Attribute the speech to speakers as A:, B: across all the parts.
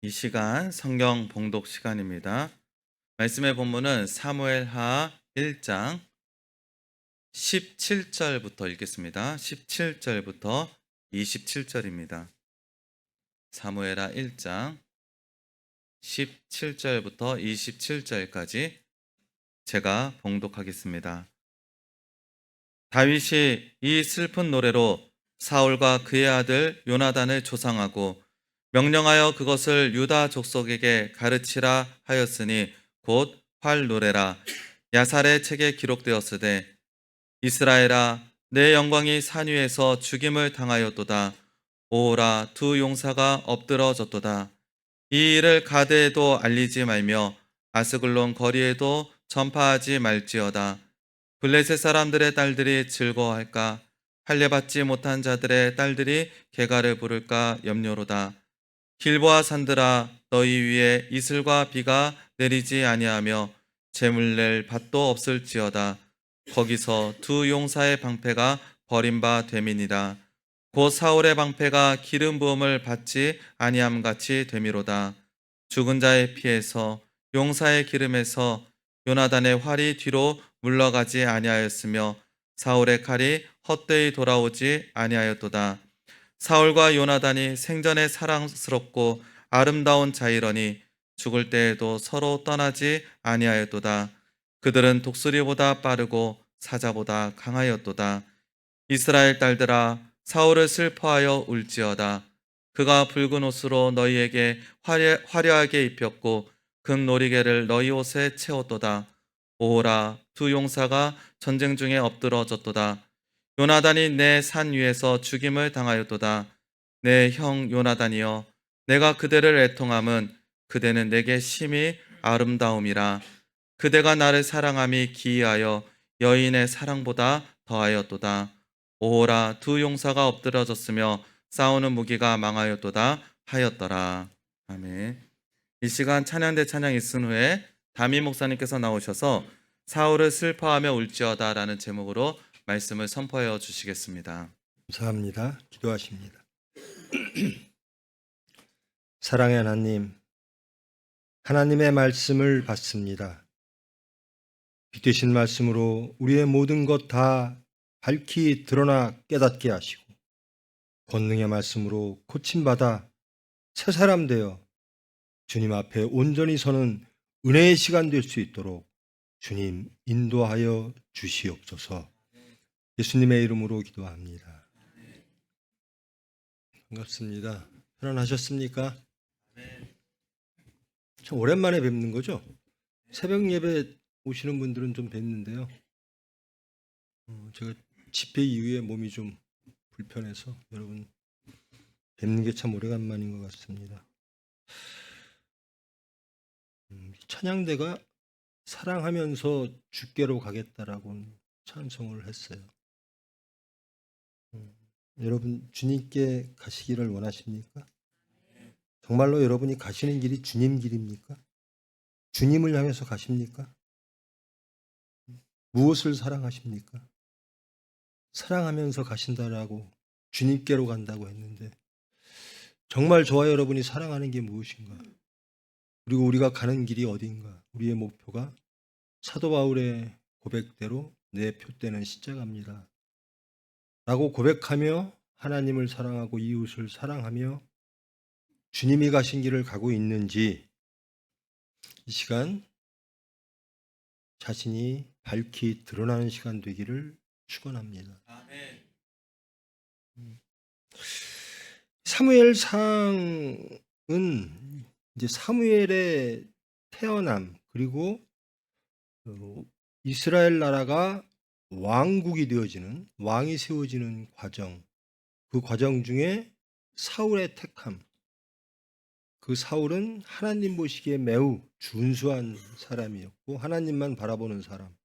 A: 이 시간 성경 봉독 시간입니다. 말씀의 본문은 사무엘하 1장 17절부터 읽겠습니다. 17절부터 27절입니다. 사무엘하 1장 17절부터 27절까지 제가 봉독하겠습니다. 다윗이 이 슬픈 노래로 사울과 그의 아들 요나단을 조상하고 명령하여 그것을 유다 족속에게 가르치라 하였으니 곧 활노래라. 야살의 책에 기록되었으되 이스라엘아 내 영광이 산 위에서 죽임을 당하였도다. 오호라 두 용사가 엎드러졌도다. 이 일을 가드에도 알리지 말며 아스글론 거리에도 전파하지 말지어다. 블레셋 사람들의 딸들이 즐거워할까? 할례받지 못한 자들의 딸들이 개가를 부를까 염려로다. 길보아 산들아 너희 위에 이슬과 비가 내리지 아니하며 재물 낼 밭도 없을지어다. 거기서 두 용사의 방패가 버린 바 됨이니라. 곧 사울의 방패가 기름 부음을 받지 아니함 같이 됨이로다. 죽은 자의 피에서 용사의 기름에서 요나단의 활이 뒤로 물러가지 아니하였으며 사울의 칼이 헛되이 돌아오지 아니하였도다. 사울과 요나단이 생전에 사랑스럽고 아름다운 자이러니 죽을 때에도 서로 떠나지 아니하였도다. 그들은 독수리보다 빠르고 사자보다 강하였도다. 이스라엘 딸들아 사울을 슬퍼하여 울지어다. 그가 붉은 옷으로 너희에게 화려하게 입혔고 금놀이개를 너희 옷에 채웠도다. 오호라 두 용사가 전쟁 중에 엎드러졌도다. 요나단이 내 산 위에서 죽임을 당하였도다. 내 형 요나단이여 내가 그대를 애통함은 그대는 내게 심히 아름다움이라. 그대가 나를 사랑함이 기이하여 여인의 사랑보다 더하였도다. 오호라 두 용사가 엎드러졌으며 싸우는 무기가 망하였도다 하였더라. 아멘. 이 시간 찬양대 찬양 있은 후에 담임 목사님께서 나오셔서 사울을 슬퍼하며 울지어다라는 제목으로 말씀을 선포하여 주시겠습니다.
B: 감사합니다. 기도하십니다. 사랑의 하나님, 하나님의 말씀을 받습니다. 빛되신 말씀으로 우리의 모든 것 다 밝히 드러나 깨닫게 하시고 권능의 말씀으로 고침받아 새 사람 되어 주님 앞에 온전히 서는 은혜의 시간 될 수 있도록 주님 인도하여 주시옵소서. 예수님의 이름으로 기도합니다. 반갑습니다. 편안하셨습니까? 참 오랜만에 뵙는 거죠? 새벽 예배 오시는 분들은 좀 뵀는데요. 제가 집회 이후에 몸이 좀 불편해서 여러분 뵙는 게 참 오래간만인 것 같습니다. 찬양대가 사랑하면서 주께로 가겠다라고 찬송을 했어요. 여러분 주님께 가시기를 원하십니까? 정말로 여러분이 가시는 길이 주님 길입니까? 주님을 향해서 가십니까? 무엇을 사랑하십니까? 사랑하면서 가신다라고 주님께로 간다고 했는데 정말 저와 여러분이 사랑하는 게 무엇인가? 그리고 우리가 가는 길이 어디인가? 우리의 목표가 사도 바울의 고백대로 내 표대는 십자가입니다. 라고 고백하며 하나님을 사랑하고 이웃을 사랑하며 주님이 가신 길을 가고 있는지 이 시간 자신이 밝히 드러나는 시간 되기를 축원합니다.
A: 아멘.
B: 사무엘상은 이제 사무엘의 태어남 그리고 이스라엘 나라가 왕국이 되어지는 왕이 세워지는 과정, 그 과정 중에 사울의 택함, 그 사울은 하나님 보시기에 매우 준수한 사람이었고 하나님만 바라보는 사람,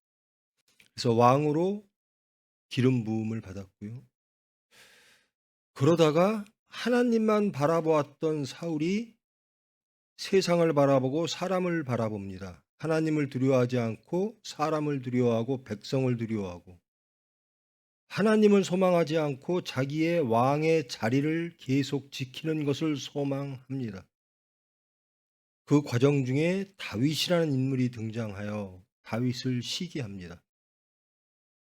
B: 그래서 왕으로 기름 부음을 받았고요. 그러다가 하나님만 바라보았던 사울이 세상을 바라보고 사람을 바라봅니다. 하나님을 두려워하지 않고 사람을 두려워하고 백성을 두려워하고 하나님을 소망하지 않고 자기의 왕의 자리를 계속 지키는 것을 소망합니다. 그 과정 중에 다윗이라는 인물이 등장하여 다윗을 시기합니다.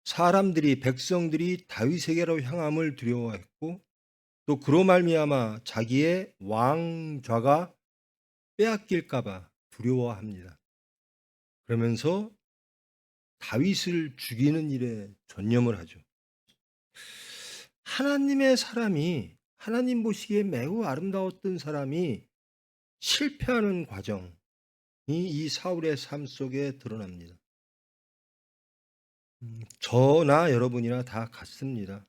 B: 사람들이 백성들이 다윗에게로 향함을 두려워했고 또 그로 말미암아 자기의 왕좌가 빼앗길까 봐 두려워합니다. 그러면서 다윗을 죽이는 일에 전념을 하죠. 하나님의 사람이 하나님 보시기에 매우 아름다웠던 사람이 실패하는 과정이 이 사울의 삶 속에 드러납니다. 저나 여러분이나 다 같습니다.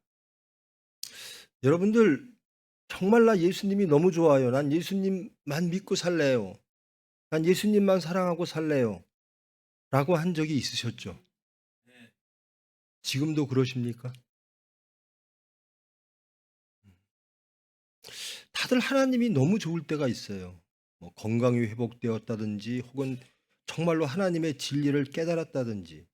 B: 여러분들 정말 나 예수님이 너무 좋아요. 난 예수님만 믿고 살래요. 난 예수님만 사랑하고 살래요. 라고 한 적이 있으셨죠? 지금도 그러십니까? 다들 하나님이 너무 좋을 때가 있어요. 뭐 건강이 회복되었다든지 혹은 정말로 하나님의 진리를 깨달았다든지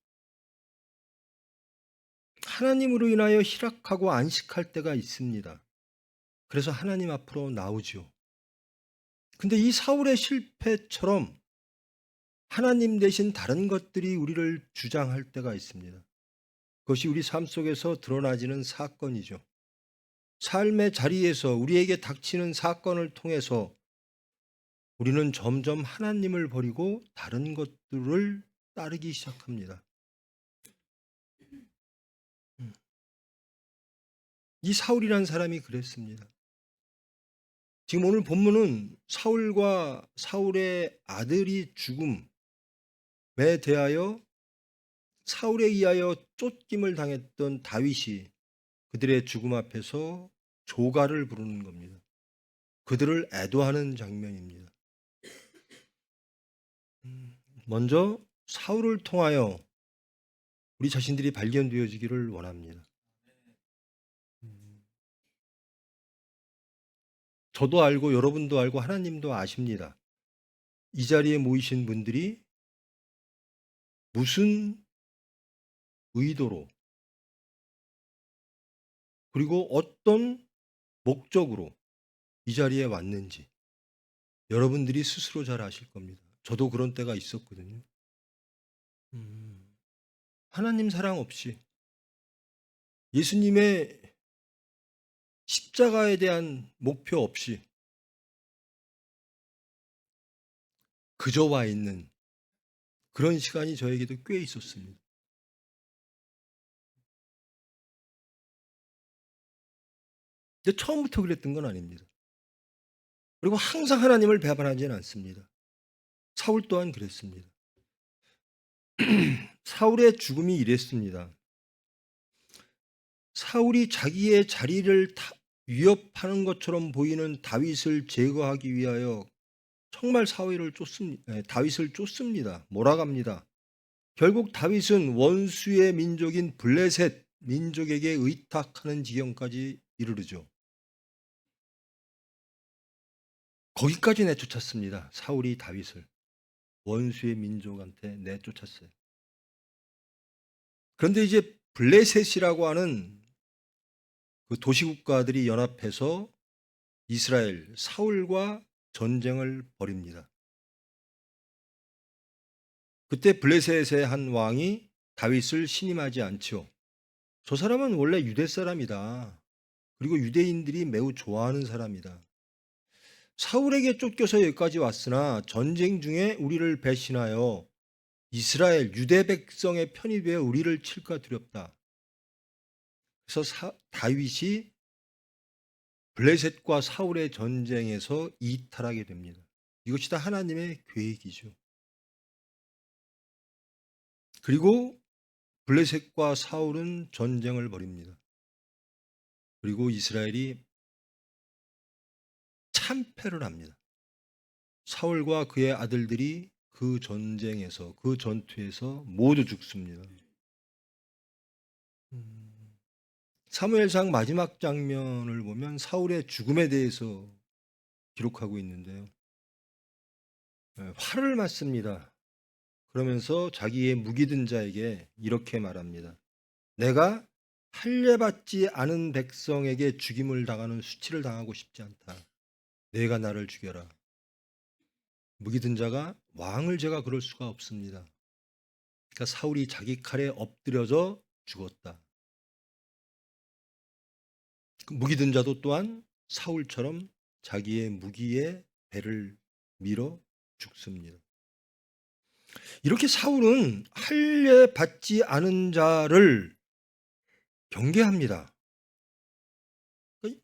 B: 하나님으로 인하여 희락하고 안식할 때가 있습니다. 그래서 하나님 앞으로 나오죠. 근데 이 사울의 실패처럼 하나님 대신 다른 것들이 우리를 주장할 때가 있습니다. 그것이 우리 삶 속에서 드러나지는 사건이죠. 삶의 자리에서 우리에게 닥치는 사건을 통해서 우리는 점점 하나님을 버리고 다른 것들을 따르기 시작합니다. 이 사울이라는 사람이 그랬습니다. 지금 오늘 본문은 사울과 사울의 아들이 죽음에 대하여 사울에 의하여 쫓김을 당했던 다윗이 그들의 죽음 앞에서 조가를 부르는 겁니다. 그들을 애도하는 장면입니다. 먼저 사울을 통하여 우리 자신들이 발견되어지기를 원합니다. 저도 알고 여러분도 알고 하나님도 아십니다. 이 자리에 모이신 분들이 무슨 의도로 그리고 어떤 목적으로 이 자리에 왔는지 여러분들이 스스로 잘 아실 겁니다. 저도 그런 때가 있었거든요. 하나님 사랑 없이 예수님의 십자가에 대한 목표 없이 그저 와 있는 그런 시간이 저에게도 꽤 있었습니다. 근데 처음부터 그랬던 건 아닙니다. 그리고 항상 하나님을 배반하지는 않습니다. 사울 또한 그랬습니다. 사울의 죽음이 이랬습니다. 사울이 자기의 자리를 위협하는 것처럼 보이는 다윗을 제거하기 위하여 정말 다윗을 쫓습니다. 몰아갑니다. 결국 다윗은 원수의 민족인 블레셋 민족에게 의탁하는 지경까지 이르르죠. 거기까지 내쫓았습니다. 사울이 다윗을 원수의 민족한테 내쫓았어요. 그런데 이제 블레셋이라고 하는 그 도시국가들이 연합해서 이스라엘 사울과 전쟁을 벌입니다. 그때 블레셋의 한 왕이 다윗을 신임하지 않죠. 저 사람은 원래 유대 사람이다. 그리고 유대인들이 매우 좋아하는 사람이다. 사울에게 쫓겨서 여기까지 왔으나 전쟁 중에 우리를 배신하여 이스라엘 유대 백성의 편이 되어 우리를 칠까 두렵다. 그래서 다윗이 블레셋과 사울의 전쟁에서 이탈하게 됩니다. 이것이 다 하나님의 계획이죠. 그리고 블레셋과 사울은 전쟁을 벌입니다. 그리고 이스라엘이 참패를 합니다. 사울과 그의 아들들이 그 전쟁에서 그 전투에서 모두 죽습니다. 사무엘상 마지막 장면을 보면 사울의 죽음에 대해서 기록하고 있는데요. 화를 맞습니다. 그러면서 자기의 무기 든 자에게 이렇게 말합니다. 내가 할례받지 않은 백성에게 죽임을 당하는 수치를 당하고 싶지 않다. 내가 나를 죽여라. 무기 든 자가 왕을 제가 그럴 수가 없습니다. 그러니까 사울이 자기 칼에 엎드려져 죽었다. 무기 든 자도 또한 사울처럼 자기의 무기에 배를 밀어 죽습니다. 이렇게 사울은 할례 받지 않은 자를 경계합니다.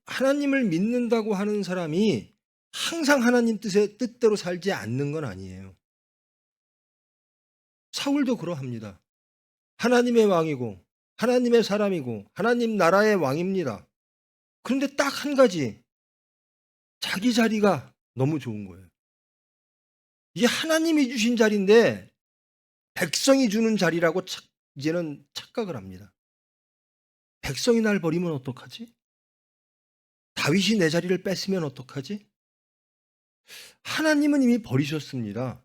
B: 하나님을 믿는다고 하는 사람이 항상 하나님 뜻대로 살지 않는 건 아니에요. 사울도 그러합니다. 하나님의 왕이고 하나님의 사람이고 하나님 나라의 왕입니다. 그런데 딱 한 가지, 자기 자리가 너무 좋은 거예요. 이게 하나님이 주신 자리인데 백성이 주는 자리라고 이제는 착각을 합니다. 백성이 날 버리면 어떡하지? 다윗이 내 자리를 뺐으면 어떡하지? 하나님은 이미 버리셨습니다.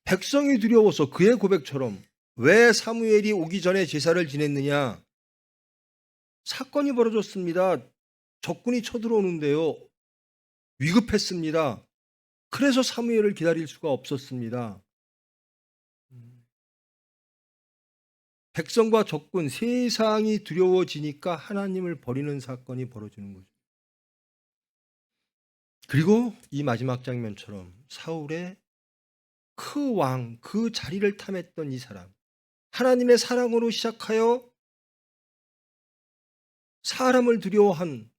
B: 백성이 두려워서 그의 고백처럼 왜 사무엘이 오기 전에 제사를 지냈느냐? 사건이 벌어졌습니다. 적군이 쳐들어오는데요. 위급했습니다. 그래서 사무엘을 기다릴 수가 없었습니다. 백성과 적군, 세상이 두려워지니까 하나님을 버리는 사건이 벌어지는 거죠. 그리고 이 마지막 장면처럼 사울의 그 왕, 그 자리를 탐했던 이 사람, 하나님의 사랑으로 시작하여 사람을 두려워한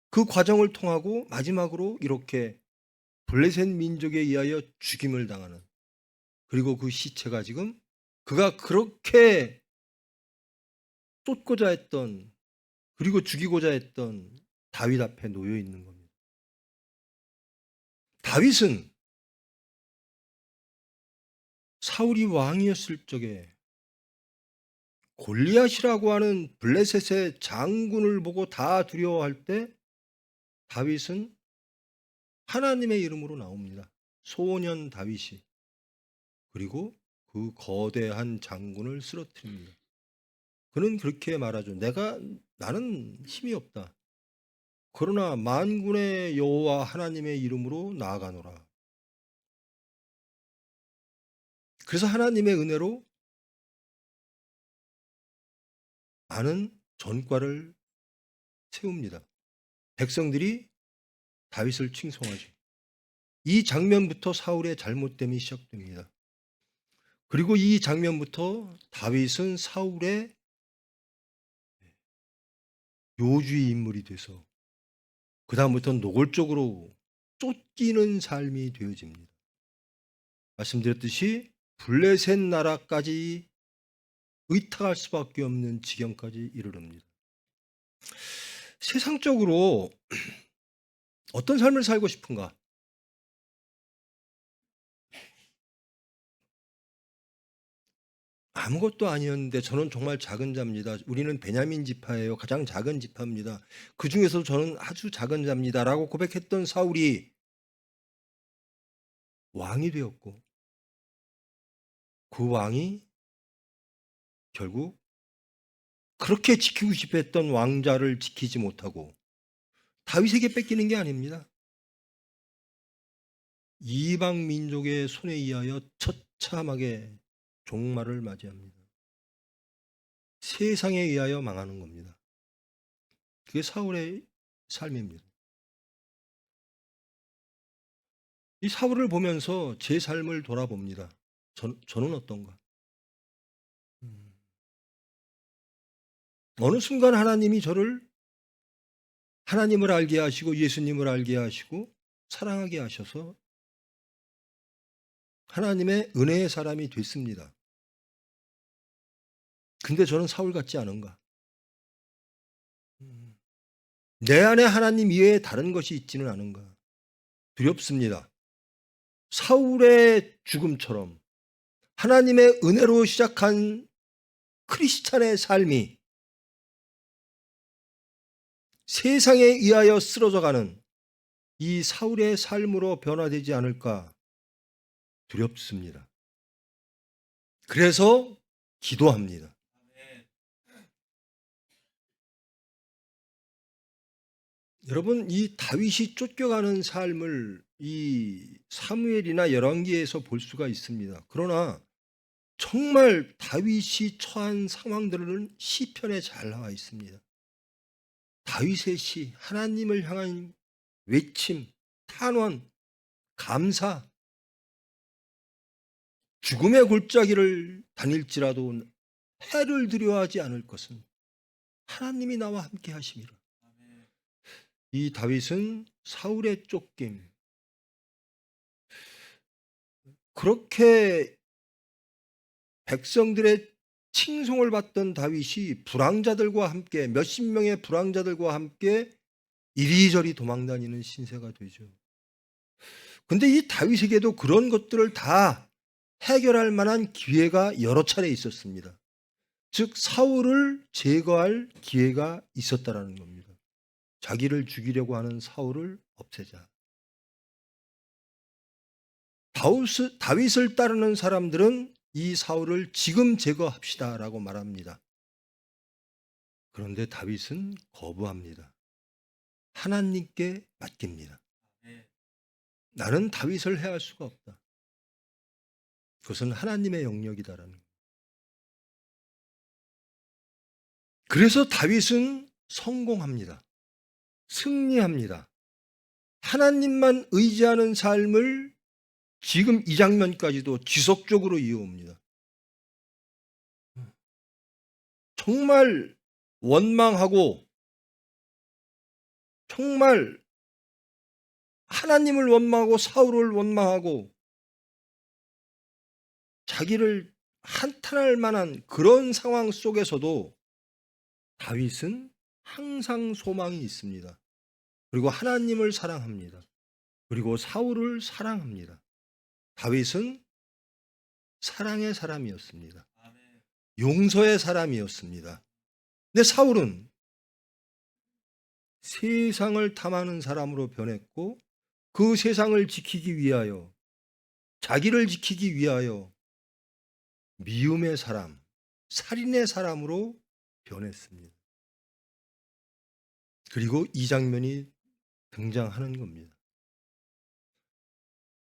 B: 그 과정을 통하고 마지막으로 이렇게 블레셋 민족에 의하여 죽임을 당하는, 그리고 그 시체가 지금 그가 그렇게 쫓고자 했던, 그리고 죽이고자 했던 다윗 앞에 놓여 있는 겁니다. 다윗은 사울이 왕이었을 적에 골리앗이라고 하는 블레셋의 장군을 보고 다 두려워할 때 다윗은 하나님의 이름으로 나옵니다. 소년 다윗이. 그리고 그 거대한 장군을 쓰러뜨립니다. 그는 그렇게 말하죠. 나는 힘이 없다. 그러나 만군의 여호와 하나님의 이름으로 나아가노라. 그래서 하나님의 은혜로 많은 전과를 세웁니다. 백성들이 다윗을 칭송하죠. 이 장면부터 사울의 잘못됨이 시작됩니다. 그리고 이 장면부터 다윗은 사울의 요주의 인물이 돼서 그 다음부터는 노골적으로 쫓기는 삶이 되어집니다. 말씀드렸듯이 블레셋 나라까지 의탁할 수밖에 없는 지경까지 이르릅니다. 세상적으로 어떤 삶을 살고 싶은가? 아무것도 아니었는데 저는 정말 작은 자입니다. 우리는 베냐민 지파예요. 가장 작은 지파입니다. 그 중에서도 저는 아주 작은 자입니다라고 고백했던 사울이 왕이 되었고, 그 왕이 결국 그렇게 지키고 싶어 했던 왕자를 지키지 못하고 다윗에게 뺏기는 게 아닙니다. 이방 민족의 손에 의하여 처참하게 종말을 맞이합니다. 세상에 의하여 망하는 겁니다. 그게 사울의 삶입니다. 이 사울을 보면서 제 삶을 돌아봅니다. 저는 어떤가? 어느 순간 하나님이 저를 하나님을 알게 하시고 예수님을 알게 하시고 사랑하게 하셔서 하나님의 은혜의 사람이 됐습니다. 근데 저는 사울 같지 않은가? 내 안에 하나님 이외에 다른 것이 있지는 않은가? 두렵습니다. 사울의 죽음처럼 하나님의 은혜로 시작한 크리스찬의 삶이 세상에 의하여 쓰러져가는 이 사울의 삶으로 변화되지 않을까 두렵습니다. 그래서 기도합니다. 여러분, 이 다윗이 쫓겨가는 삶을 이 사무엘이나 열왕기에서 볼 수가 있습니다. 그러나 정말 다윗이 처한 상황들은 시편에 잘 나와 있습니다. 다윗의 시, 하나님을 향한 외침, 탄원, 감사, 죽음의 골짜기를 다닐지라도 해를 두려워하지 않을 것은 하나님이 나와 함께 하심이라. 이 다윗은 사울의 쫓김, 그렇게 백성들의 칭송을 받던 다윗이 불황자들과 함께, 몇십 명의 불황자들과 함께 이리저리 도망다니는 신세가 되죠. 근데 이 다윗에게도 그런 것들을 다 해결할 만한 기회가 여러 차례 있었습니다. 즉 사울을 제거할 기회가 있었다라는 겁니다. 자기를 죽이려고 하는 사울을 없애자. 다윗을 따르는 사람들은 이 사울을 지금 제거합시다라고 말합니다. 그런데 다윗은 거부합니다. 하나님께 맡깁니다. 나는 다윗을 해할 수가 없다. 그것은 하나님의 영역이다라는 거예요. 그래서 다윗은 성공합니다. 승리합니다. 하나님만 의지하는 삶을 지금 이 장면까지도 지속적으로 이어옵니다. 정말 원망하고 정말 하나님을 원망하고 사울을 원망하고 자기를 한탄할 만한 그런 상황 속에서도 다윗은 항상 소망이 있습니다. 그리고 하나님을 사랑합니다. 그리고 사울을 사랑합니다. 다윗은 사랑의 사람이었습니다. 용서의 사람이었습니다. 근데 사울은 세상을 탐하는 사람으로 변했고 그 세상을 지키기 위하여, 자기를 지키기 위하여 미움의 사람, 살인의 사람으로 변했습니다. 그리고 이 장면이 등장하는 겁니다.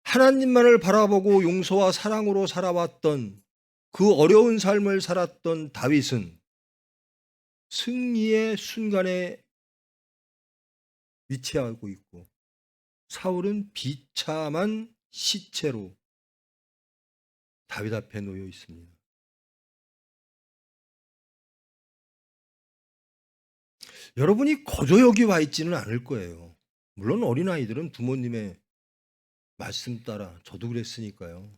B: 하나님만을 바라보고 용서와 사랑으로 살아왔던 그 어려운 삶을 살았던 다윗은 승리의 순간에 위치하고 있고 사울은 비참한 시체로 다윗 앞에 놓여 있습니다. 여러분이 거저 여기 와 있지는 않을 거예요. 물론 어린아이들은 부모님의 말씀 따라, 저도 그랬으니까요.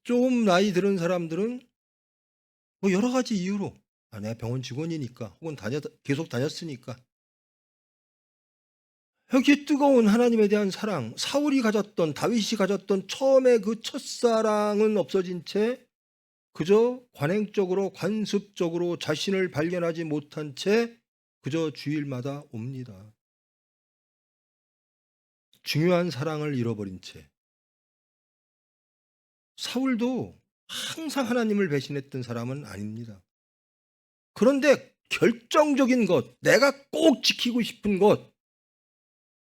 B: 좀 나이 들은 사람들은 뭐 여러 가지 이유로 내가 병원 직원이니까 혹은 계속 다녔으니까 여기 뜨거운 하나님에 대한 사랑, 사울이 가졌던, 다윗이 가졌던 처음에 그 첫사랑은 없어진 채 그저 관행적으로 관습적으로 자신을 발견하지 못한 채 그저 주일마다 옵니다. 중요한 사랑을 잃어버린 채. 사울도 항상 하나님을 배신했던 사람은 아닙니다. 그런데 결정적인 것, 내가 꼭 지키고 싶은 것,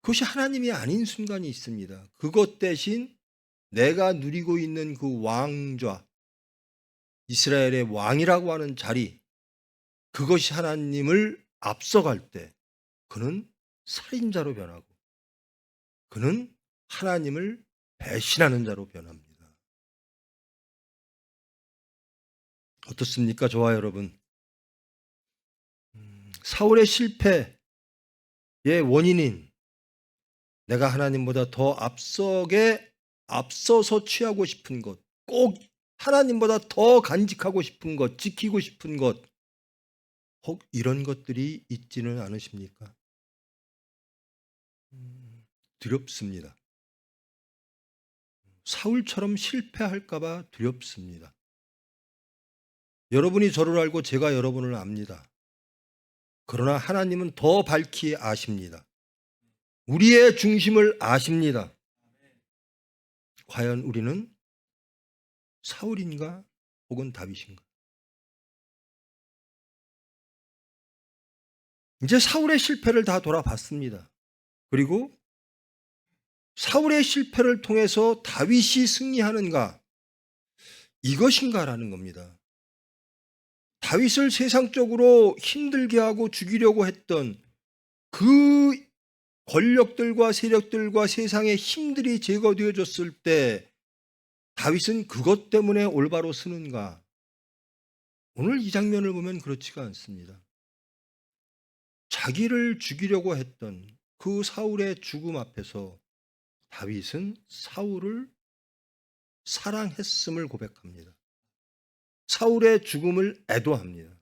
B: 그것이 하나님이 아닌 순간이 있습니다. 그것 대신 내가 누리고 있는 그 왕좌, 이스라엘의 왕이라고 하는 자리, 그것이 하나님을 앞서갈 때 그는 살인자로 변하고 그는 하나님을 배신하는 자로 변합니다. 어떻습니까? 저와 여러분. 사울의 실패의 원인인 내가 하나님보다 더 앞서서 취하고 싶은 것, 꼭 하나님보다 더 간직하고 싶은 것, 지키고 싶은 것, 혹 이런 것들이 있지는 않으십니까? 두렵습니다. 사울처럼 실패할까 봐 두렵습니다. 여러분이 저를 알고 제가 여러분을 압니다. 그러나 하나님은 더 밝히 아십니다. 우리의 중심을 아십니다. 과연 우리는 사울인가 혹은 다윗인가? 이제 사울의 실패를 다 돌아봤습니다. 그리고 사울의 실패를 통해서 다윗이 승리하는가? 이것인가라는 겁니다. 다윗을 세상적으로 힘들게 하고 죽이려고 했던 그 권력들과 세력들과 세상의 힘들이 제거되어졌을 때 다윗은 그것 때문에 올바로 서는가? 오늘 이 장면을 보면 그렇지가 않습니다. 자기를 죽이려고 했던 그 사울의 죽음 앞에서 다윗은 사울을 사랑했음을 고백합니다. 사울의 죽음을 애도합니다.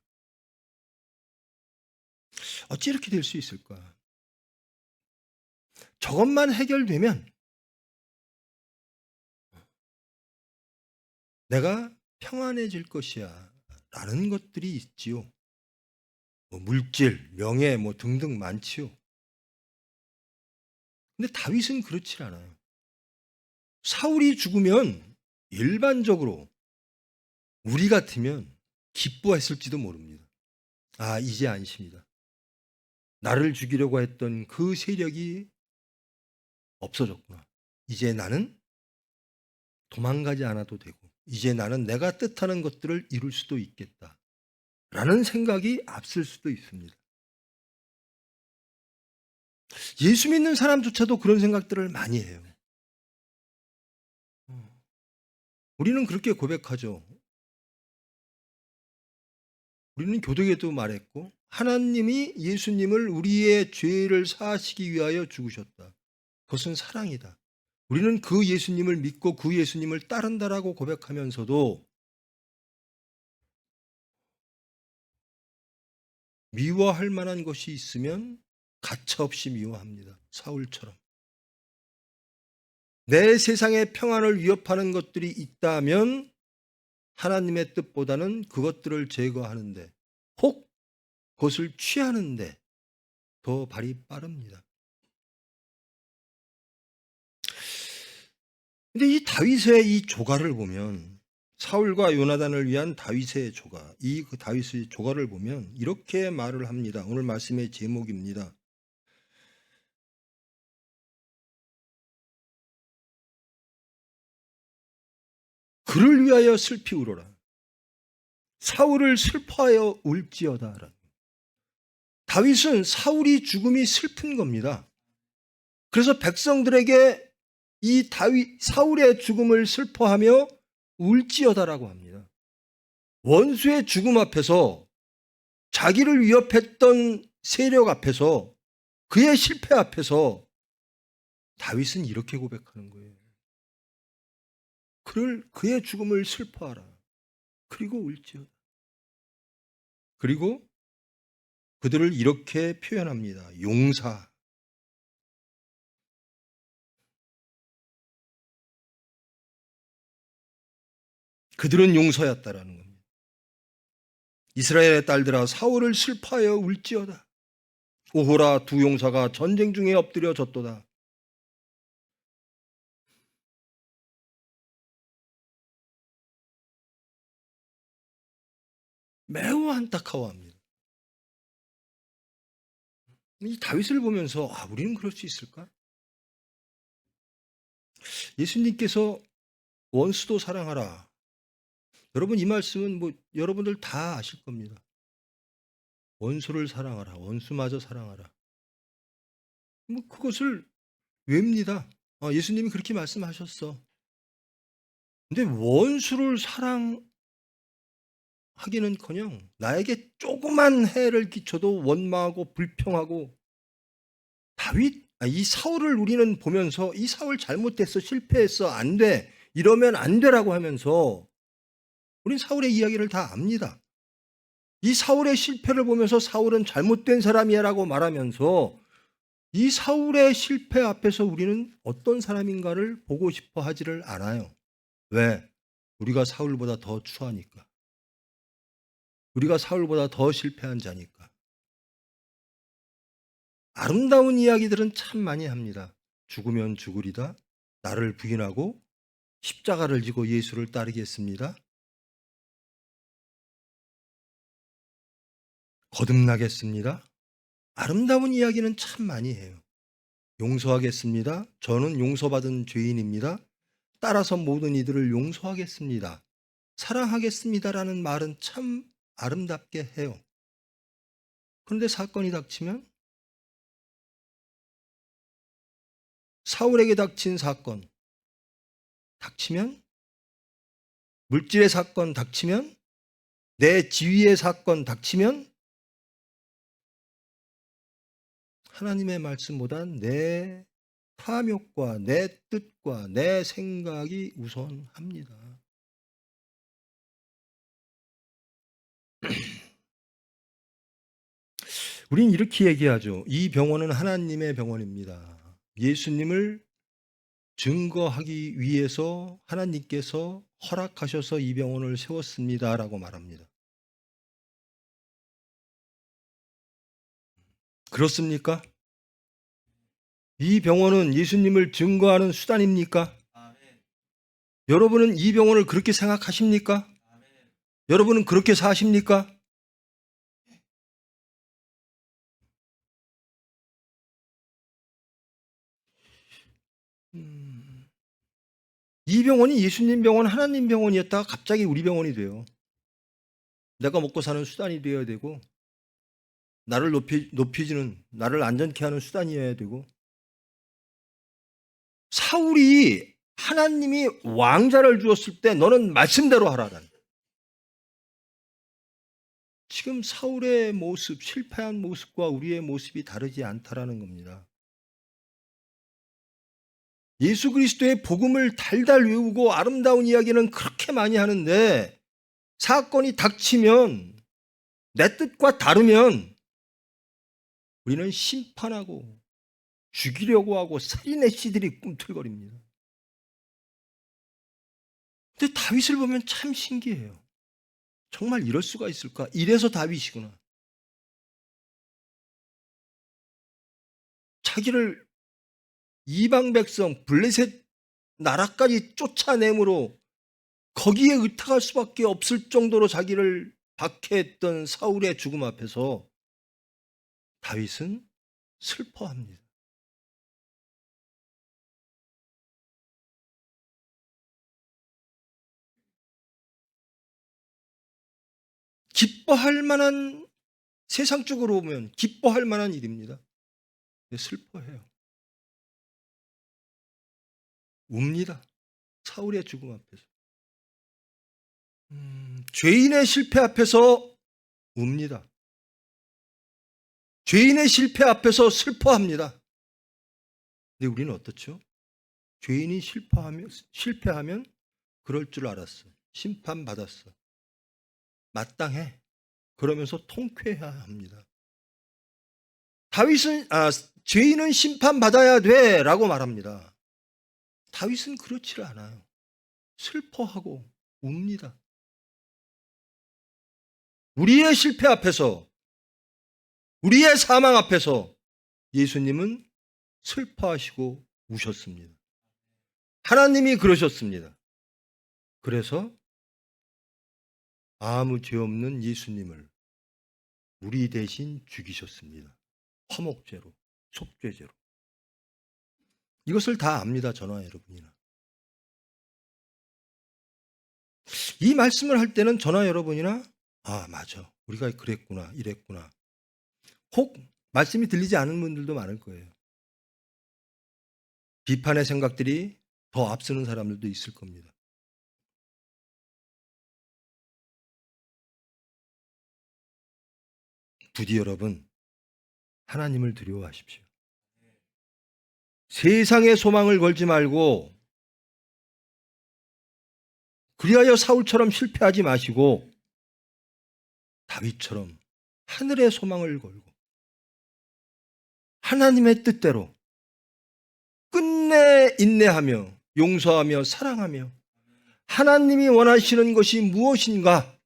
B: 어찌 이렇게 될 수 있을까? 저것만 해결되면 내가 평안해질 것이야 라는 것들이 있지요. 물질, 명예 등등 많지요. 근데 다윗은 그렇지 않아요. 사울이 죽으면 일반적으로 우리 같으면 기뻐했을지도 모릅니다. 아, 이제 안심이다. 나를 죽이려고 했던 그 세력이 없어졌구나. 이제 나는 도망가지 않아도 되고 이제 나는 내가 뜻하는 것들을 이룰 수도 있겠다 라는 생각이 앞설 수도 있습니다. 예수 믿는 사람조차도 그런 생각들을 많이 해요. 우리는 그렇게 고백하죠. 우리는 교독에도 말했고 하나님이 예수님을 우리의 죄를 사하시기 위하여 죽으셨다. 그것은 사랑이다. 우리는 그 예수님을 믿고 그 예수님을 따른다라고 고백하면서도 미워할 만한 것이 있으면 가차없이 미워합니다. 사울처럼. 내 세상의 평안을 위협하는 것들이 있다면 하나님의 뜻보다는 그것들을 제거하는데 혹 그것을 취하는데 더 발이 빠릅니다. 근데 이 다윗의 이 조가를 보면 사울과 요나단을 위한 다윗의 조가, 그 다윗의 조가를 보면 이렇게 말을 합니다. 오늘 말씀의 제목입니다. 그를 위하여 슬피 울어라. 사울을 슬퍼하여 울지어다. 다윗은 사울이 죽음이 슬픈 겁니다. 그래서 백성들에게 이 사울의 죽음을 슬퍼하며 울지어다라고 합니다. 원수의 죽음 앞에서 자기를 위협했던 세력 앞에서 그의 실패 앞에서 다윗은 이렇게 고백하는 거예요. 그의 죽음을 슬퍼하라. 그리고 울지어다. 그리고 그들을 이렇게 표현합니다. 용사. 그들은 용서였다라는 겁니다. 이스라엘의 딸들아 사울을 슬퍼하여 울지어다. 오호라 두 용사가 전쟁 중에 엎드려 졌도다. 매우 안타까워합니다. 이 다윗을 보면서 우리는 그럴 수 있을까? 예수님께서 원수도 사랑하라. 여러분 이 말씀은 여러분들 다 아실 겁니다. 원수를 사랑하라. 원수마저 사랑하라. 그것을 외웁니다. 예수님이 그렇게 말씀하셨어. 근데 원수를 사랑하기는커녕 나에게 조그만 해를 끼쳐도 원망하고 불평하고 이 사울을 우리는 보면서 이 사울 잘못됐어, 실패했어, 안 돼, 이러면 안 되라고 하면서 우린 사울의 이야기를 다 압니다. 이 사울의 실패를 보면서 사울은 잘못된 사람이야 라고 말하면서 이 사울의 실패 앞에서 우리는 어떤 사람인가를 보고 싶어 하지를 않아요. 왜? 우리가 사울보다 더 추하니까. 우리가 사울보다 더 실패한 자니까. 아름다운 이야기들은 참 많이 합니다. 죽으면 죽으리다. 나를 부인하고 십자가를 지고 예수를 따르겠습니다. 거듭나겠습니다. 아름다운 이야기는 참 많이 해요. 용서하겠습니다. 저는 용서받은 죄인입니다. 따라서 모든 이들을 용서하겠습니다. 사랑하겠습니다라는 말은 참 아름답게 해요. 그런데 사건이 닥치면, 사울에게 닥친 사건 닥치면, 물질의 사건 닥치면, 내 지위의 사건 닥치면 하나님의 말씀보단 내 탐욕과 내 뜻과 내 생각이 우선합니다. 우린 이렇게 얘기하죠. 이 병원은 하나님의 병원입니다. 예수님을 증거하기 위해서 하나님께서 허락하셔서 이 병원을 세웠습니다라고 말합니다. 그렇습니까? 이 병원은 예수님을 증거하는 수단입니까? 여러분은 이 병원을 그렇게 생각하십니까? 여러분은 그렇게 사십니까? 이 병원이 예수님 병원, 하나님 병원이었다가 갑자기 우리 병원이 돼요. 내가 먹고 사는 수단이 되어야 되고, 나를 높이주는, 나를 안전케 하는 수단이어야 되고, 사울이 하나님이 왕자를 주었을 때 너는 말씀대로 하라는. 지금 사울의 모습, 실패한 모습과 우리의 모습이 다르지 않다라는 겁니다. 예수 그리스도의 복음을 달달 외우고 아름다운 이야기는 그렇게 많이 하는데 사건이 닥치면, 내 뜻과 다르면 우리는 심판하고 죽이려고 하고 살인의 씨들이 꿈틀거립니다. 근데 다윗을 보면 참 신기해요. 정말 이럴 수가 있을까? 이래서 다윗이구나. 자기를 이방 백성 블레셋 나라까지 쫓아내므로 거기에 의탁할 수밖에 없을 정도로 자기를 박해했던 사울의 죽음 앞에서 다윗은 슬퍼합니다. 기뻐할 만한, 세상적으로 보면 기뻐할 만한 일입니다. 근데 슬퍼해요. 웁니다. 사울의 죽음 앞에서. 죄인의 실패 앞에서 웁니다. 죄인의 실패 앞에서 슬퍼합니다. 근데 우리는 어떻죠? 죄인이 실패하면 그럴 줄 알았어. 심판받았어. 마땅해. 그러면서 통쾌해야 합니다. 다윗은 죄인은 심판받아야 돼라고 말합니다. 다윗은 그렇지를 않아요. 슬퍼하고 웁니다. 우리의 실패 앞에서, 우리의 사망 앞에서 예수님은 슬퍼하시고 우셨습니다. 하나님이 그러셨습니다. 그래서 아무 죄 없는 예수님을 우리 대신 죽이셨습니다. 화목죄로, 속죄죄로. 이것을 다 압니다. 저나 여러분이나. 이 말씀을 할 때는 저나 여러분이나 맞아. 우리가 그랬구나, 이랬구나. 혹 말씀이 들리지 않은 분들도 많을 거예요. 비판의 생각들이 더 앞서는 사람들도 있을 겁니다. 부디 여러분, 하나님을 두려워하십시오. 세상의 소망을 걸지 말고, 그리하여 사울처럼 실패하지 마시고 다윗처럼 하늘의 소망을 걸고 하나님의 뜻대로 끝내 인내하며 용서하며 사랑하며 하나님이 원하시는 것이 무엇인가,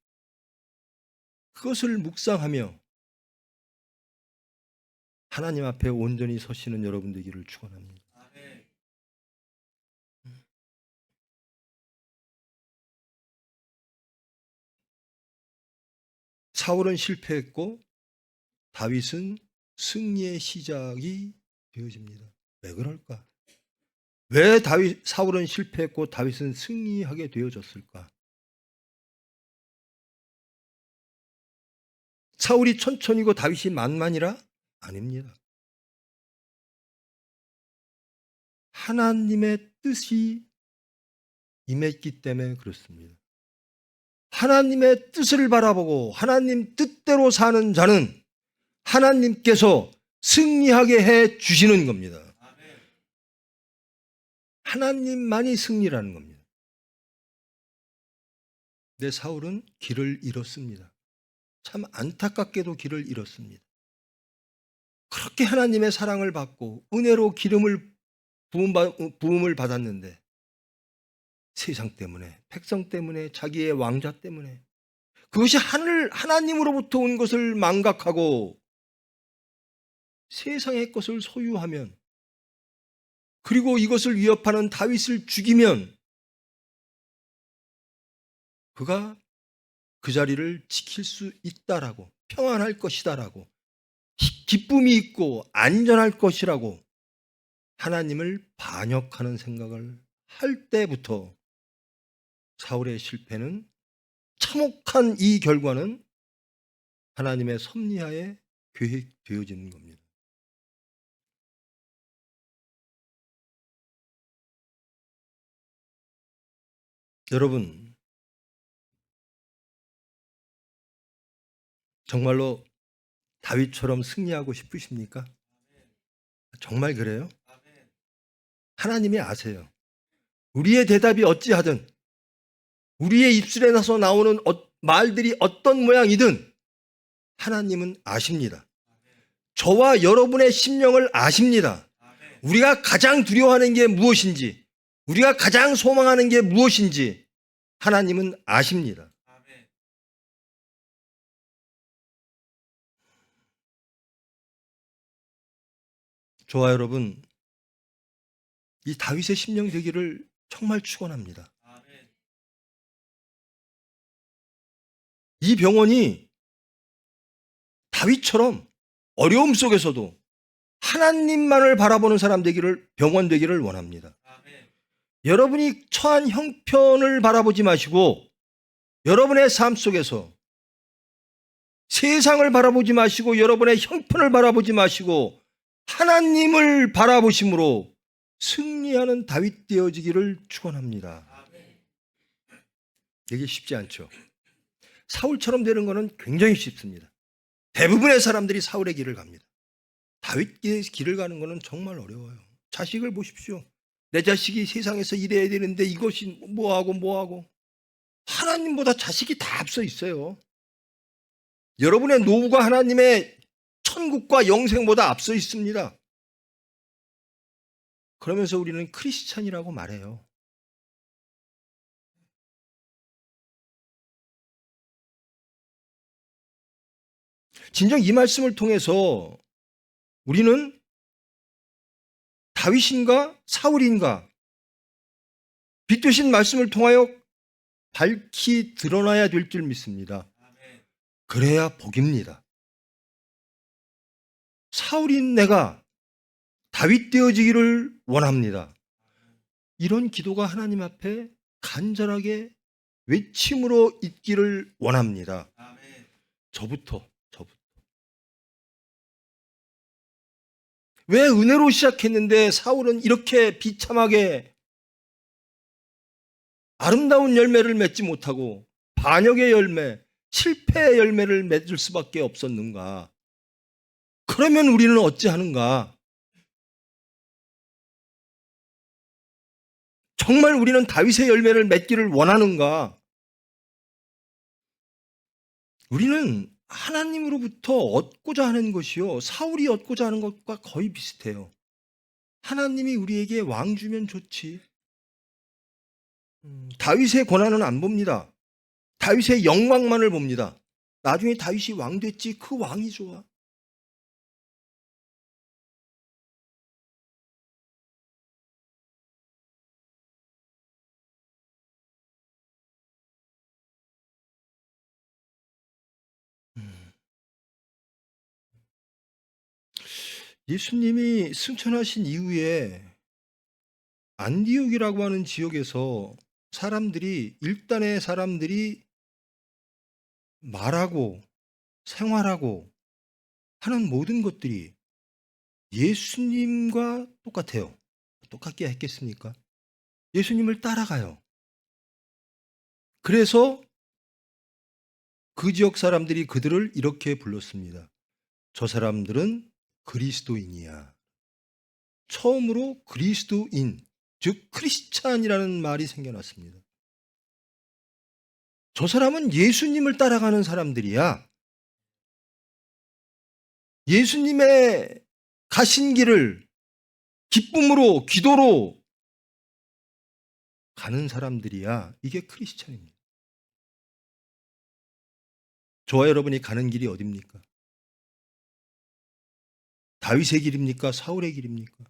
B: 그것을 묵상하며 하나님 앞에 온전히 서시는 여러분 되기를 축원합니다. 사울은 실패했고 다윗은 승리의 시작이 되어집니다. 왜 그럴까? 왜 사울은 실패했고 다윗은 승리하게 되어졌을까? 사울이 천천히고 다윗이 만만이라? 아닙니다. 하나님의 뜻이 임했기 때문에 그렇습니다. 하나님의 뜻을 바라보고 하나님 뜻대로 사는 자는 하나님께서 승리하게 해 주시는 겁니다. 하나님만이 승리라는 겁니다. 근데 사울은 길을 잃었습니다. 참 안타깝게도 길을 잃었습니다. 그렇게 하나님의 사랑을 받고 은혜로 부음을 받았는데 세상 때문에, 백성 때문에, 자기의 왕자 때문에 그것이 하나님으로부터 온 것을 망각하고 세상의 것을 소유하면, 그리고 이것을 위협하는 다윗을 죽이면 그가 그 자리를 지킬 수 있다라고, 평안할 것이다라고, 기쁨이 있고 안전할 것이라고 하나님을 반역하는 생각을 할 때부터 사울의 실패는, 참혹한 이 결과는 하나님의 섭리하에 계획되어지는 겁니다. 여러분, 정말로 다윗처럼 승리하고 싶으십니까? 정말 그래요? 하나님이 아세요. 우리의 대답이 어찌하든, 우리의 입술에 나서 나오는 말들이 어떤 모양이든 하나님은 아십니다. 저와 여러분의 심령을 아십니다. 우리가 가장 두려워하는 게 무엇인지, 우리가 가장 소망하는 게 무엇인지 하나님은 아십니다. 저와 여러분, 이 다윗의 심령 되기를 정말 축원합니다. 이 병원이 다윗처럼 어려움 속에서도 하나님만을 바라보는 사람 되기를, 병원 되기를 원합니다. 여러분이 처한 형편을 바라보지 마시고 여러분의 삶 속에서 세상을 바라보지 마시고 여러분의 형편을 바라보지 마시고 하나님을 바라보심으로 승리하는 다윗 되어지기를 축원합니다. 이게 쉽지 않죠. 사울처럼 되는 것은 굉장히 쉽습니다. 대부분의 사람들이 사울의 길을 갑니다. 다윗의 길을 가는 것은 정말 어려워요. 자식을 보십시오. 내 자식이 세상에서 이래야 되는데 이것이 뭐하고 하나님보다 자식이 다 앞서 있어요. 여러분의 노후가 하나님의 천국과 영생보다 앞서 있습니다. 그러면서 우리는 크리스찬이라고 말해요. 진정 이 말씀을 통해서 우리는 다윗인가 사울인가 빛되신 말씀을 통하여 밝히 드러나야 될 줄 믿습니다. 그래야 복입니다. 사울인 내가 다윗 되어지기를 원합니다. 이런 기도가 하나님 앞에 간절하게 외침으로 있기를 원합니다. 저부터. 왜 은혜로 시작했는데 사울은 이렇게 비참하게 아름다운 열매를 맺지 못하고 반역의 열매, 실패의 열매를 맺을 수밖에 없었는가? 그러면 우리는 어찌하는가? 정말 우리는 다윗의 열매를 맺기를 원하는가? 우리는 하나님으로부터 얻고자 하는 것이요, 사울이 얻고자 하는 것과 거의 비슷해요. 하나님이 우리에게 왕 주면 좋지. 다윗의 권한은 안 봅니다. 다윗의 영광만을 봅니다. 나중에 다윗이 왕 됐지, 그 왕이 좋아. 예수님이 승천하신 이후에 안디옥이라고 하는 지역에서 일단의 사람들이 말하고 생활하고 하는 모든 것들이 예수님과 똑같아요. 똑같게 했겠습니까? 예수님을 따라가요. 그래서 그 지역 사람들이 그들을 이렇게 불렀습니다. 저 사람들은 그리스도인이야. 처음으로 그리스도인, 즉 크리스찬이라는 말이 생겨났습니다. 저 사람은 예수님을 따라가는 사람들이야. 예수님의 가신 길을 기쁨으로, 기도로 가는 사람들이야. 이게 크리스찬입니다. 저와 여러분이 가는 길이 어딥니까? 다윗의 길입니까? 사울의 길입니까?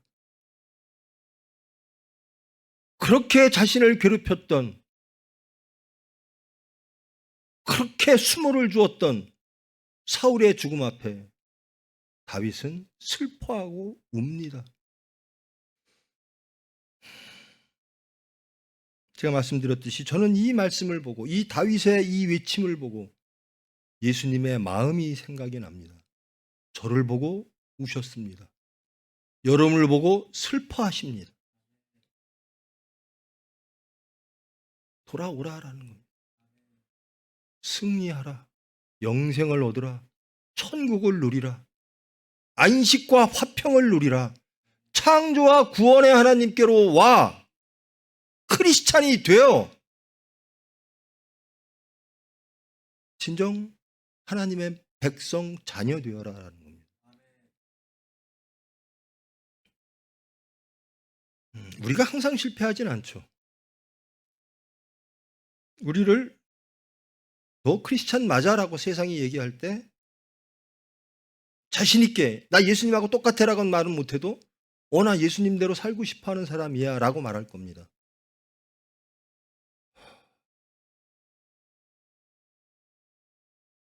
B: 그렇게 자신을 괴롭혔던, 그렇게 수모를 주었던 사울의 죽음 앞에 다윗은 슬퍼하고 웁니다. 제가 말씀드렸듯이 저는 이 말씀을 보고, 이 다윗의 이 외침을 보고 예수님의 마음이 생각이 납니다. 저를 보고 우셨습니다. 여러분을 보고 슬퍼하십니다. 돌아오라라는 겁니다. 승리하라. 영생을 얻으라. 천국을 누리라. 안식과 화평을 누리라. 창조와 구원의 하나님께로 와. 크리스찬이 되어 진정 하나님의 백성 자녀 되어라라는 겁니다. 우리가 항상 실패하진 않죠. 우리를 너 크리스찬 맞아라고 세상이 얘기할 때 자신 있게 나 예수님하고 똑같아라고는 말은 못해도 나 예수님대로 살고 싶어하는 사람이야 라고 말할 겁니다.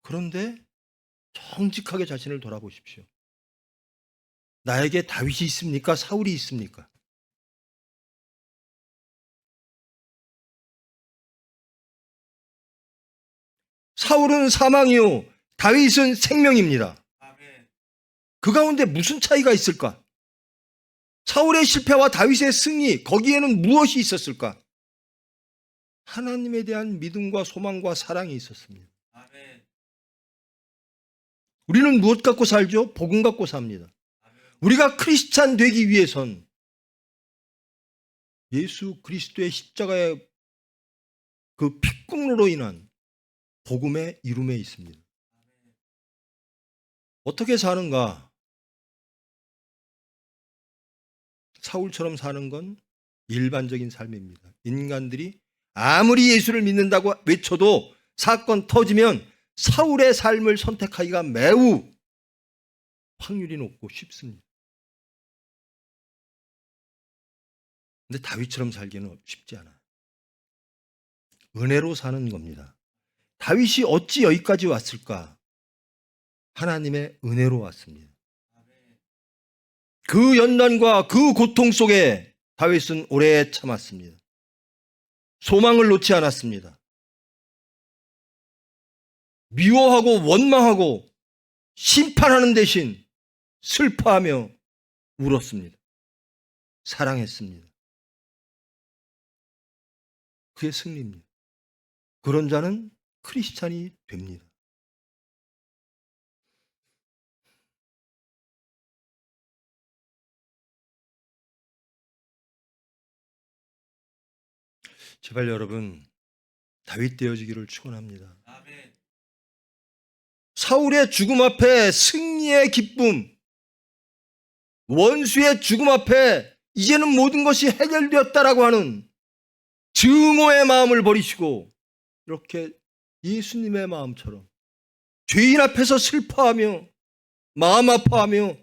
B: 그런데 정직하게 자신을 돌아보십시오. 나에게 다윗이 있습니까? 사울이 있습니까? 사울은 사망이요 다윗은 생명입니다. 그 가운데 무슨 차이가 있을까? 사울의 실패와 다윗의 승리, 거기에는 무엇이 있었을까? 하나님에 대한 믿음과 소망과 사랑이 있었습니다. 우리는 무엇 갖고 살죠? 복음 갖고 삽니다. 우리가 크리스찬 되기 위해선 예수 그리스도의 십자가의 그 핏국로로 인한 복음의 이름에 있습니다. 어떻게 사는가? 사울처럼 사는 건 일반적인 삶입니다. 인간들이 아무리 예수를 믿는다고 외쳐도 사건 터지면 사울의 삶을 선택하기가 매우 확률이 높고 쉽습니다. 근데 다윗처럼 살기는 쉽지 않아요. 은혜로 사는 겁니다. 다윗이 어찌 여기까지 왔을까? 하나님의 은혜로 왔습니다. 그 연단과 그 고통 속에 다윗은 오래 참았습니다. 소망을 놓지 않았습니다. 미워하고 원망하고 심판하는 대신 슬퍼하며 울었습니다. 사랑했습니다. 그게 승리입니다. 그런 자는 크리스찬이 됩니다. 제발 여러분 다윗 되어지기를 축원합니다. 사울의 죽음 앞에 승리의 기쁨, 원수의 죽음 앞에 이제는 모든 것이 해결되었다라고 하는 증오의 마음을 버리시고 이렇게 예수님의 마음처럼 죄인 앞에서 슬퍼하며 마음 아파하며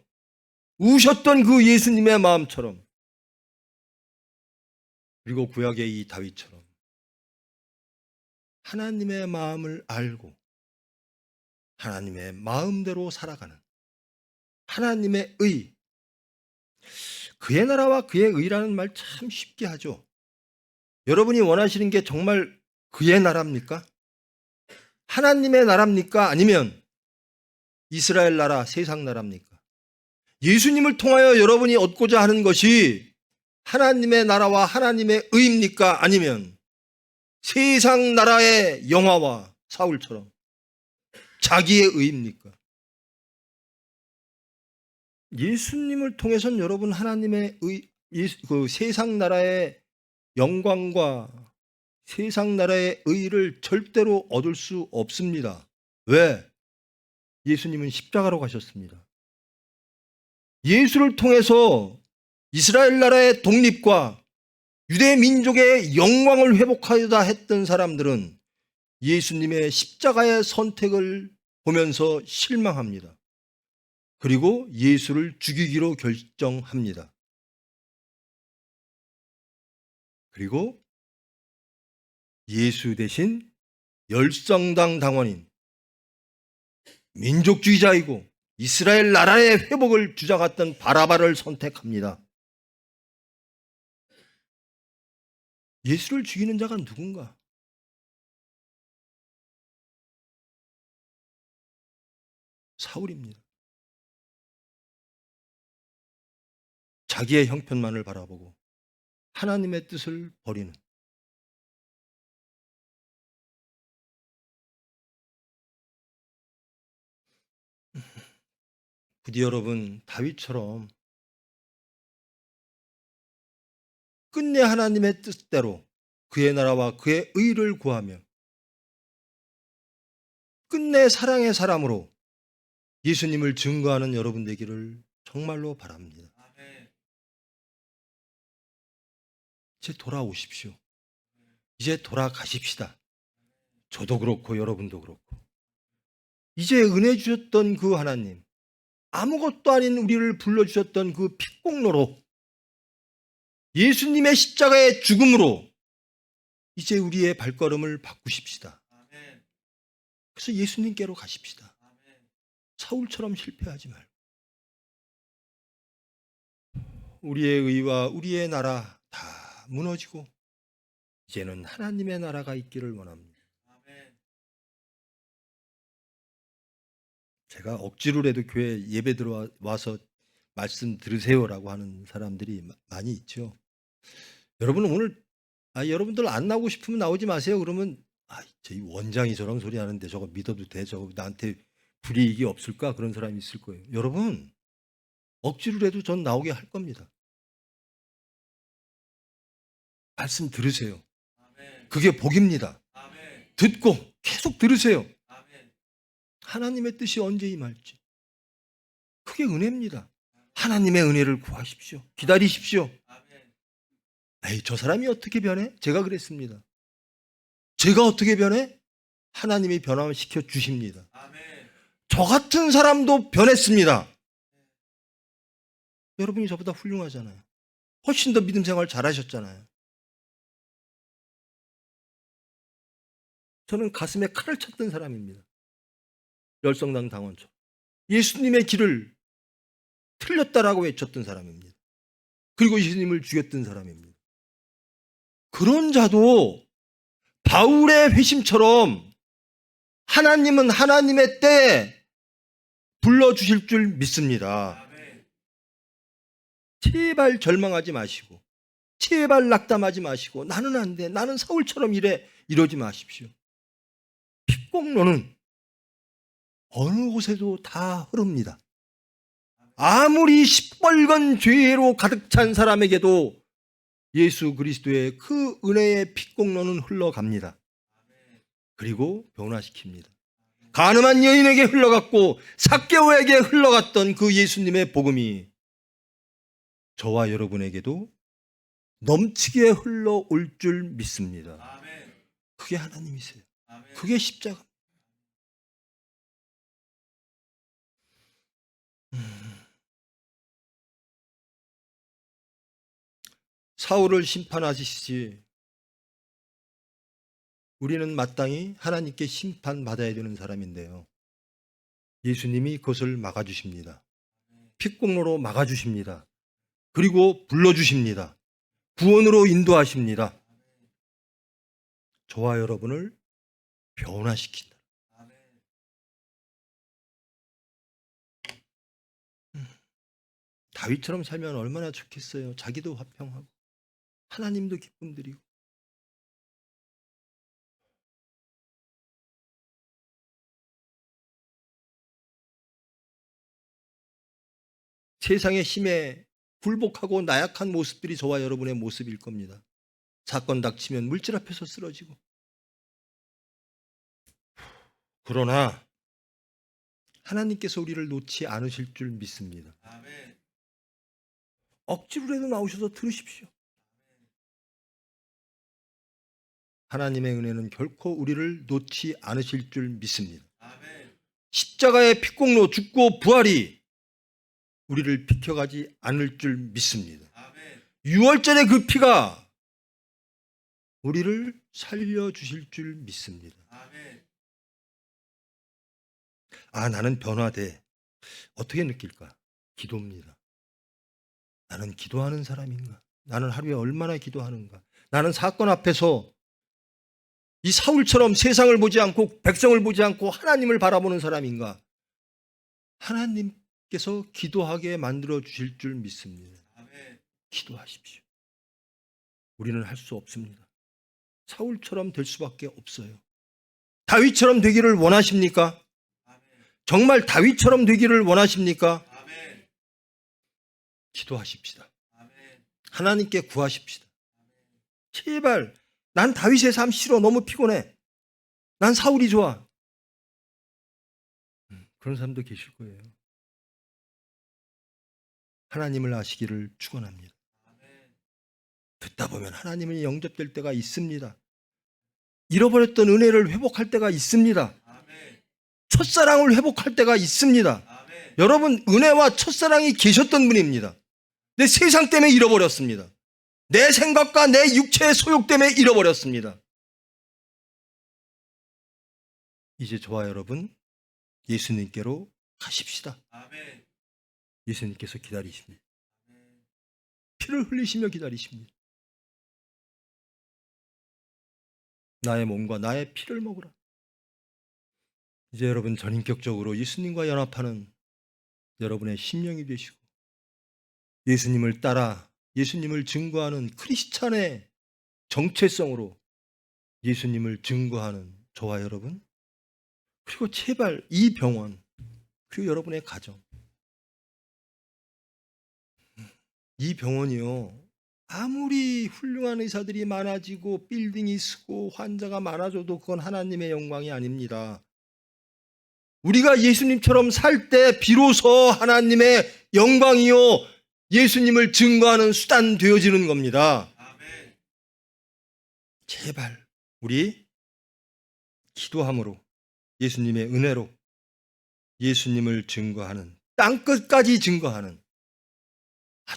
B: 우셨던 그 예수님의 마음처럼, 그리고 구약의 이 다윗처럼 하나님의 마음을 알고 하나님의 마음대로 살아가는 하나님의 의, 그의 나라와 그의 의라는 말 참 쉽게 하죠. 여러분이 원하시는 게 정말 그의 나라입니까? 하나님의 나라입니까? 아니면 이스라엘 나라, 세상 나라입니까? 예수님을 통하여 여러분이 얻고자 하는 것이 하나님의 나라와 하나님의 의입니까? 아니면 세상 나라의 영화와 사울처럼 자기의 의입니까? 예수님을 통해서는 여러분 하나님의 그 세상 나라의 영광과 세상 나라의 의를 절대로 얻을 수 없습니다. 왜? 예수님은 십자가로 가셨습니다. 예수를 통해서 이스라엘 나라의 독립과 유대 민족의 영광을 회복하여다 했던 사람들은 예수님의 십자가의 선택을 보면서 실망합니다. 그리고 예수를 죽이기로 결정합니다. 그리고 예수 대신 열성당 당원인 민족주의자이고 이스라엘 나라의 회복을 주장했던 바라바를 선택합니다. 예수를 죽이는 자가 누군가? 사울입니다. 자기의 형편만을 바라보고 하나님의 뜻을 버리는. 부디 여러분 다윗처럼 끝내 하나님의 뜻대로 그의 나라와 그의 의를 구하며 끝내 사랑의 사람으로 예수님을 증거하는 여러분 되기를 정말로 바랍니다. 이제 돌아오십시오. 이제 돌아가십시다. 저도 그렇고 여러분도 그렇고. 이제 은혜 주셨던 그 하나님, 아무것도 아닌 우리를 불러주셨던 그 핏공로로 예수님의 십자가의 죽음으로 이제 우리의 발걸음을 바꾸십시다. 그래서 예수님께로 가십시다. 사울처럼 실패하지 말고. 우리의 의와 우리의 나라 다 무너지고 이제는 하나님의 나라가 있기를 원합니다. 제가 억지로라도 교회 예배 들어와서 말씀 들으세요라고 하는 사람들이 많이 있죠. 여러분 오늘 여러분들 안 나오고 싶으면 나오지 마세요. 그러면 저희 원장이 저런 소리 하는데 저거 믿어도 돼? 저거 나한테 불이익이 없을까? 그런 사람이 있을 거예요. 여러분 억지로라도 전 나오게 할 겁니다. 말씀 들으세요. 그게 복입니다. 듣고 계속 들으세요. 하나님의 뜻이 언제 임할지. 그게 은혜입니다. 하나님의 은혜를 구하십시오. 기다리십시오. 에이, 저 사람이 어떻게 변해? 제가 그랬습니다. 제가 어떻게 변해? 하나님이 변화시켜 주십니다. 저 같은 사람도 변했습니다. 여러분이 저보다 훌륭하잖아요. 훨씬 더 믿음 생활 잘하셨잖아요. 저는 가슴에 칼을 쳤던 사람입니다. 열성당 당원처럼. 예수님의 길을 틀렸다라고 외쳤던 사람입니다. 그리고 예수님을 죽였던 사람입니다. 그런 자도 바울의 회심처럼 하나님은 하나님의 때에 불러주실 줄 믿습니다. 제발 절망하지 마시고 제발 낙담하지 마시고 나는 안 돼. 나는 사울처럼 이래. 이러지 마십시오. 핏공로는 어느 곳에도 다 흐릅니다. 아무리 시뻘건 죄로 가득 찬 사람에게도 예수 그리스도의 그 은혜의 핏공로는 흘러갑니다. 그리고 변화시킵니다. 가늠한 여인에게 흘러갔고 삭개오에게 흘러갔던 그 예수님의 복음이 저와 여러분에게도 넘치게 흘러올 줄 믿습니다. 그게 하나님이세요. 그게 십자가. 사울을 심판하시지 우리는 마땅히 하나님께 심판받아야 되는 사람인데요. 예수님이 그것을 막아주십니다. 핏공로로 막아주십니다. 그리고 불러주십니다. 구원으로 인도하십니다. 저와 여러분을 변화시킨다. 다윗처럼 살면 얼마나 좋겠어요. 자기도 화평하고 하나님도 기쁨 드리고. 세상의 힘에 굴복하고 나약한 모습들이 저와 여러분의 모습일 겁니다. 사건 닥치면 물질 앞에서 쓰러지고. 그러나 하나님께서 우리를 놓지 않으실 줄 믿습니다. 억지로라도 나오셔서 들으십시오. 하나님의 은혜는 결코 우리를 놓지 않으실 줄 믿습니다. 십자가의 피공로 죽고 부활이 우리를 비켜가지 않을 줄 믿습니다. 유월절의 그 피가 우리를 살려주실 줄 믿습니다. 아, 나는 변화돼. 어떻게 느낄까? 기도입니다. 나는 기도하는 사람인가? 나는 하루에 얼마나 기도하는가? 나는 사건 앞에서 이 사울처럼 세상을 보지 않고 백성을 보지 않고 하나님을 바라보는 사람인가? 하나님께서 기도하게 만들어 주실 줄 믿습니다. 기도하십시오. 우리는 할 수 없습니다. 사울처럼 될 수밖에 없어요. 다윗처럼 되기를 원하십니까? 정말 다윗처럼 되기를 원하십니까? 기도하십시다. 하나님께 구하십시다. 제발, 난 다윗의 삶 싫어. 너무 피곤해. 난 사울이 좋아. 그런 사람도 계실 거예요. 하나님을 아시기를 축원합니다. 듣다 보면 하나님이 영접될 때가 있습니다. 잃어버렸던 은혜를 회복할 때가 있습니다. 첫사랑을 회복할 때가 있습니다. 여러분, 은혜와 첫사랑이 계셨던 분입니다. 내 세상 때문에 잃어버렸습니다. 내 생각과 내 육체의 소욕 때문에 잃어버렸습니다. 이제 저와 여러분 예수님께로 가십시다. 예수님께서 기다리십니다. 피를 흘리시며 기다리십니다. 나의 몸과 나의 피를 먹으라. 이제 여러분 전인격적으로 예수님과 연합하는 여러분의 심령이 되시고 예수님을 따라 예수님을 증거하는 크리스찬의 정체성으로 예수님을 증거하는 저와 여러분, 그리고 제발 이 병원, 그리고 여러분의 가정, 이 병원이요, 아무리 훌륭한 의사들이 많아지고 빌딩이 쓰고 환자가 많아져도 그건 하나님의 영광이 아닙니다. 우리가 예수님처럼 살 때 비로소 하나님의 영광이요, 예수님을 증거하는 수단 되어지는 겁니다. 제발 우리 기도함으로 예수님의 은혜로 예수님을 증거하는, 땅끝까지 증거하는,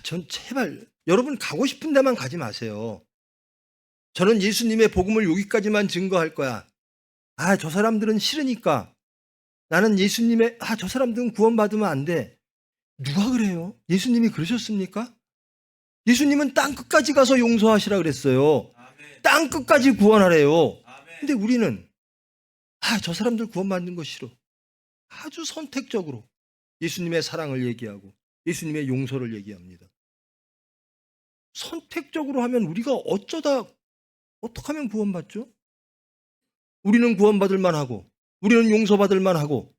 B: 전 제발 여러분 가고 싶은 데만 가지 마세요. 저는 예수님의 복음을 여기까지만 증거할 거야. 저 사람들은 싫으니까 나는 예수님의 저 사람들은 구원받으면 안 돼. 누가 그래요? 예수님이 그러셨습니까? 예수님은 땅끝까지 가서 용서하시라 그랬어요. 땅끝까지 구원하래요. 근데 우리는 저 사람들 구원받는 거 싫어. 아주 선택적으로 예수님의 사랑을 얘기하고 예수님의 용서를 얘기합니다. 선택적으로 하면 우리가 어떻게 하면 구원받죠? 우리는 구원받을 만하고 우리는 용서받을 만하고,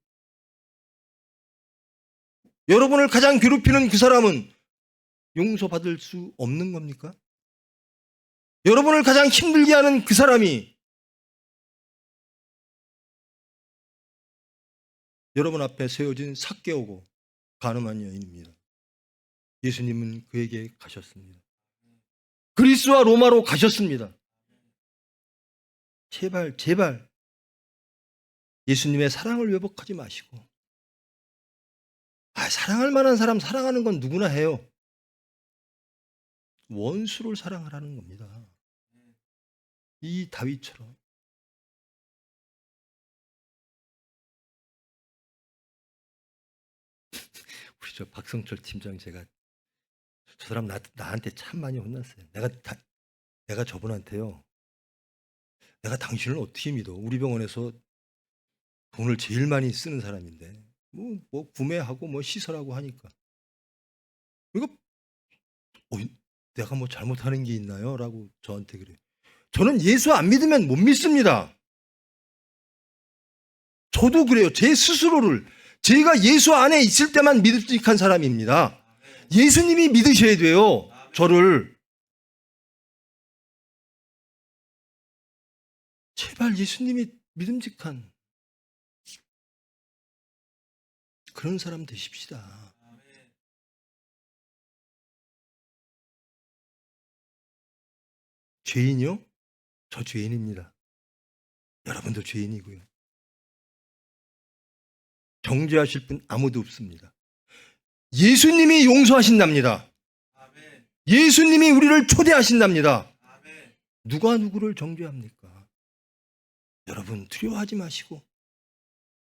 B: 여러분을 가장 괴롭히는 그 사람은 용서받을 수 없는 겁니까? 여러분을 가장 힘들게 하는 그 사람이 여러분 앞에 세워진 삭개오고 가늠한 여인입니다. 예수님은 그에게 가셨습니다. 그리스와 로마로 가셨습니다. 제발 예수님의 사랑을 왜곡하지 마시고, 사랑할 만한 사람 사랑하는 건 누구나 해요. 원수를 사랑하라는 겁니다. 이 다윗처럼. 우리 박성철 팀장 제가 저 사람 나한테 참 많이 혼났어요. 내가 저분한테요. 내가 당신을 어떻게 믿어? 우리 병원에서 돈을 제일 많이 쓰는 사람인데 뭐 구매하고 뭐 시설하고 하니까 이거 내가 뭐 잘못하는 게 있나요? 라고 저한테 그래요. 저는 예수 안 믿으면 못 믿습니다. 저도 그래요. 제 스스로를 제가 예수 안에 있을 때만 믿음직한 사람입니다. 예수님이 믿으셔야 돼요. 저를. 제발 예수님이 믿음직한 그런 사람 되십시다. 죄인이요? 저 죄인입니다. 여러분도 죄인이고요. 정죄하실 분 아무도 없습니다. 예수님이 용서하신답니다. 예수님이 우리를 초대하신답니다. 누가 누구를 정죄합니까? 여러분 두려워하지 마시고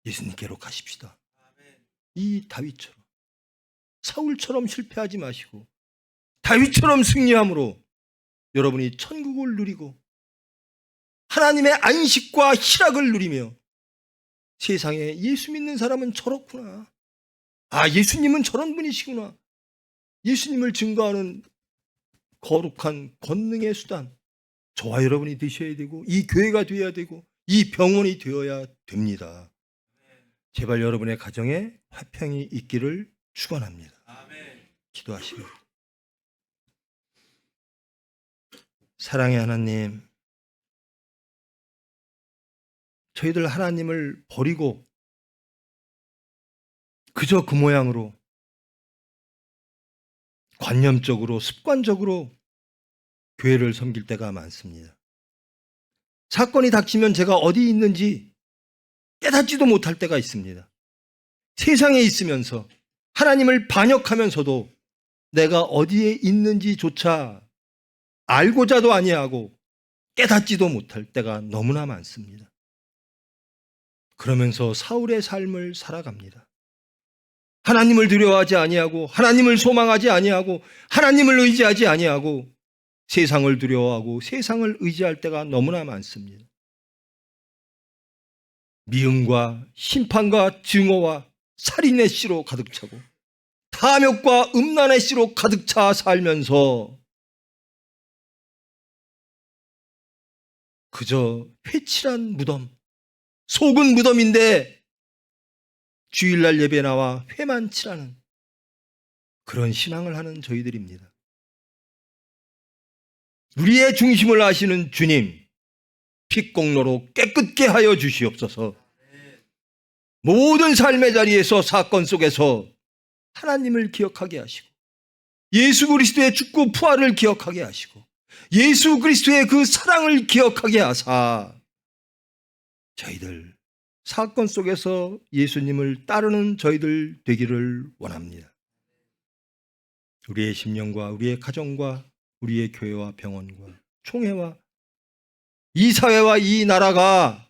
B: 예수님께로 가십시다. 이 다윗처럼 사울처럼 실패하지 마시고 다윗처럼 승리함으로 여러분이 천국을 누리고 하나님의 안식과 희락을 누리며 세상에 예수 믿는 사람은 저렇구나. 아, 예수님은 저런 분이시구나. 예수님을 증거하는 거룩한 권능의 수단 저와 여러분이 되셔야 되고 이 교회가 되어야 되고 이 병원이 되어야 됩니다. 제발 여러분의 가정에 화평이 있기를 축원합니다. 기도하십니다. 사랑의 하나님, 저희들 하나님을 버리고 그저 그 모양으로 관념적으로 습관적으로 교회를 섬길 때가 많습니다. 사건이 닥치면 제가 어디 있는지 깨닫지도 못할 때가 있습니다. 세상에 있으면서 하나님을 반역하면서도 내가 어디에 있는지조차 알고자도 아니하고 깨닫지도 못할 때가 너무나 많습니다. 그러면서 사울의 삶을 살아갑니다. 하나님을 두려워하지 아니하고 하나님을 소망하지 아니하고 하나님을 의지하지 아니하고 세상을 두려워하고 세상을 의지할 때가 너무나 많습니다. 미움과 심판과 증오와 살인의 씨로 가득 차고 탐욕과 음란의 씨로 가득 차 살면서 그저 회칠한 무덤, 속은 무덤인데 주일날 예배 나와 회만 칠하는 그런 신앙을 하는 저희들입니다. 우리의 중심을 아시는 주님, 핏공로로 깨끗게 하여 주시옵소서. 모든 삶의 자리에서 사건 속에서 하나님을 기억하게 하시고 예수 그리스도의 죽고 부활을 기억하게 하시고 예수 그리스도의 그 사랑을 기억하게 하사 저희들 사건 속에서 예수님을 따르는 저희들 되기를 원합니다. 우리의 심령과 우리의 가정과 우리의 교회와 병원과 총회와 이 사회와 이 나라가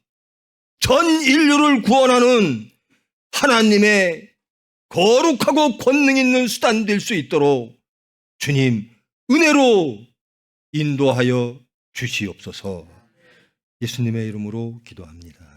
B: 전 인류를 구원하는 하나님의 거룩하고 권능 있는 수단 될 수 있도록 주님 은혜로 인도하여 주시옵소서. 예수님의 이름으로 기도합니다.